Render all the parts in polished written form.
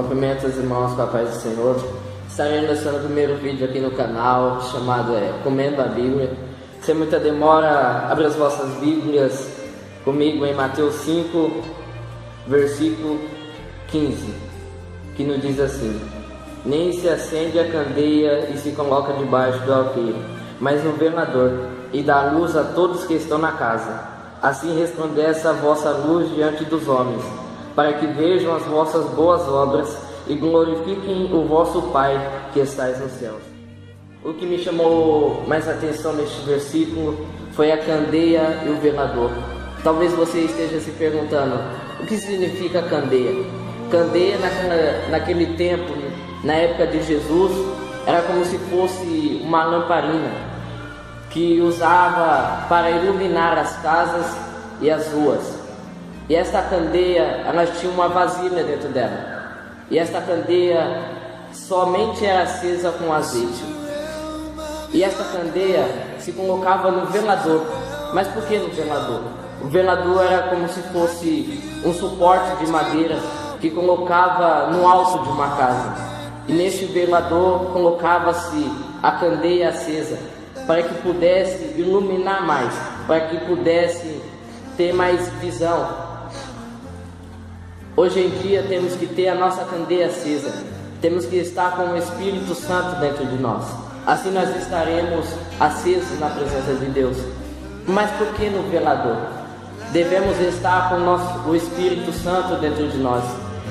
Cumprimento os irmãos com a paz do Senhor. Estarei lançando o primeiro vídeo aqui no canal, chamado Comendo a Bíblia. Sem muita demora, abra as vossas Bíblias comigo em Mateus 5, versículo 15, que nos diz assim: nem se acende a candeia e se coloca debaixo do alqueire, mas no velador, e dá luz a todos que estão na casa. Assim resplandece a vossa luz diante dos homens, para que vejam as vossas boas obras e glorifiquem o vosso Pai que estais nos céus. O que me chamou mais atenção neste versículo foi a candeia e o velador. Talvez você esteja se perguntando, o que significa candeia? Candeia naquele tempo, na época de Jesus, era como se fosse uma lamparina que usava para iluminar as casas e as ruas. E esta candeia, ela tinha uma vasilha dentro dela. E esta candeia somente era acesa com azeite. E esta candeia se colocava no velador. Mas por que no velador? O velador era como se fosse um suporte de madeira que colocava no alto de uma casa. E neste velador colocava-se a candeia acesa, para que pudesse iluminar mais, para que pudesse ter mais visão. Hoje em dia temos que ter a nossa candeia acesa, temos que estar com o Espírito Santo dentro de nós. Assim nós estaremos acesos na presença de Deus. Mas por que no velador? Devemos estar com o Espírito Santo dentro de nós,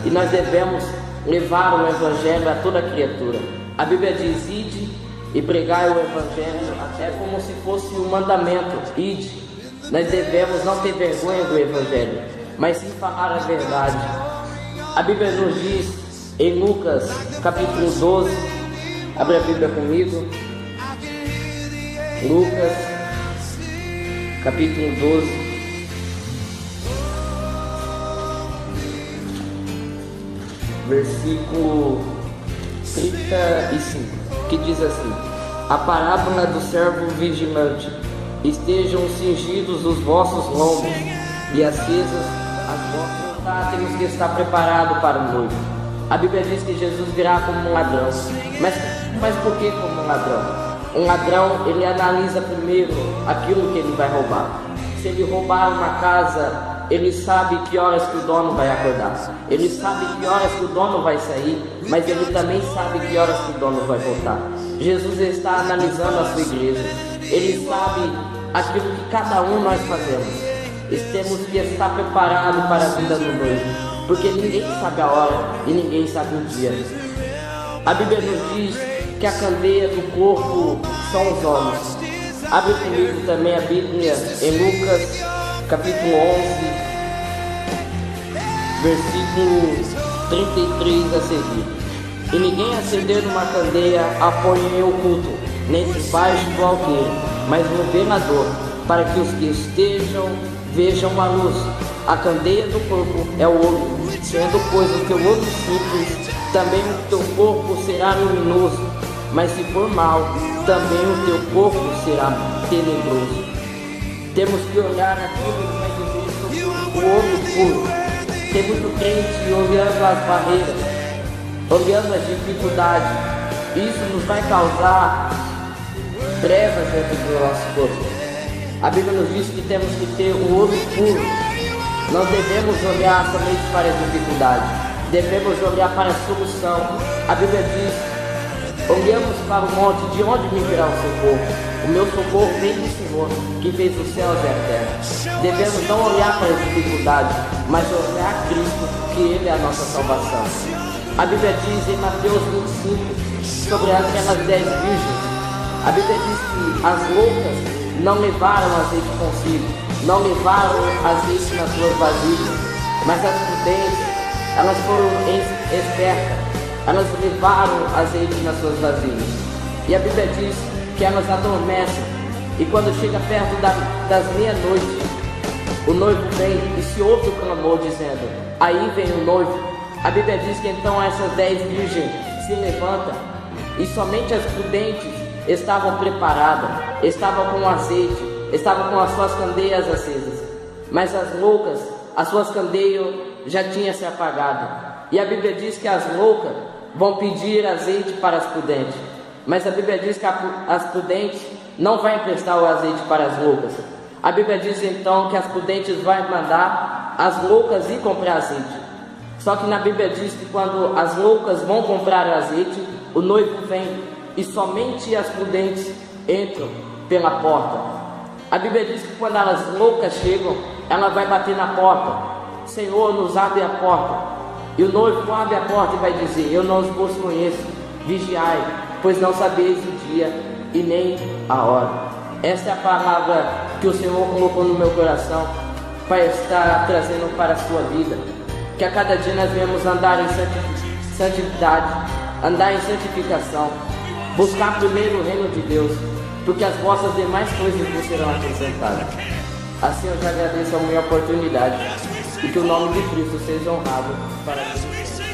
e nós devemos levar o Evangelho a toda criatura. A Bíblia diz: ide e pregai o Evangelho, até como se fosse um mandamento, ide. Nós devemos não ter vergonha do Evangelho, mas sim falar a verdade. A Bíblia nos diz em Lucas capítulo 12, abre a Bíblia comigo, Lucas capítulo 12, versículo 35, que diz assim: a parábola do servo vigilante. Estejam cingidos os vossos lombos e acesas as vossas. Temos que estar preparados para o noivo. A Bíblia diz que Jesus virá como um ladrão. Mas por que como um ladrão? Um ladrão, ele analisa primeiro aquilo que ele vai roubar. Se ele roubar uma casa, ele sabe que horas que o dono vai acordar, ele sabe que horas que o dono vai sair, mas ele também sabe que horas que o dono vai voltar. Jesus está analisando a sua igreja. Ele sabe aquilo que cada um nós fazemos. Temos que estar preparados para a vida do noivo, porque ninguém sabe a hora e ninguém sabe o dia. A Bíblia nos diz que a candeia do corpo são os homens. Abre comigo também a Bíblia em Lucas capítulo 11, versículo 33 a seguir. E ninguém acender uma candeia a põe em oculto, nem debaixo do alqueire, mas no velador, para que os que estejam vejam a luz. A candeia do corpo é o olho, sendo pois o teu olho simples, também o teu corpo será luminoso. Mas se for mal, também o teu corpo será tenebroso. Temos que olhar aquilo que vai dizer o olho puro. Tem muito crente olhando as barreiras, olhando as dificuldades. Isso nos vai causar trevas dentro do nosso corpo. A Bíblia nos diz que temos que ter o olho puro. Não devemos olhar somente para as dificuldades, devemos olhar para a solução. A Bíblia diz: olhamos para o monte, de onde me virá o socorro? O meu socorro vem do Senhor, que fez os céus e a terra. Devemos não olhar para as dificuldades, mas olhar a Cristo, que Ele é a nossa salvação. A Bíblia diz em Mateus 25 sobre aquelas 10 virgens. A Bíblia diz que as loucas não levaram azeite consigo, não levaram azeite nas suas vasilhas, mas as prudentes, elas foram espertas, elas levaram azeite nas suas vasilhas. E a Bíblia diz que elas adormecem, e quando chega perto das meia-noite, o noivo vem e se ouve o clamor dizendo: aí vem o noivo. A Bíblia diz que então essas 10 virgens se levantam, e somente as prudentes estavam preparadas, estavam com azeite, estavam com as suas candeias acesas. Mas as loucas, as suas candeias já tinham se apagado. E a Bíblia diz que as loucas vão pedir azeite para as prudentes. Mas a Bíblia diz que as prudentes não vai emprestar o azeite para as loucas. A Bíblia diz então que as prudentes vão mandar as loucas ir comprar azeite. Só que na Bíblia diz que quando as loucas vão comprar o azeite, o noivo vem e somente as prudentes entram pela porta. A Bíblia diz que quando as loucas chegam, ela vai bater na porta: Senhor, nos abre a porta. E o noivo abre a porta e vai dizer: eu não vos conheço, vigiai, pois não sabeis o dia e nem a hora. Essa é a palavra que o Senhor colocou no meu coração para estar trazendo para a sua vida. Que a cada dia nós venhamos andar em santidade, andar em santificação, buscar primeiro o reino de Deus, porque as vossas demais coisas vos serão acrescentadas. Assim eu já agradeço a minha oportunidade e que o nome de Cristo seja honrado para Deus.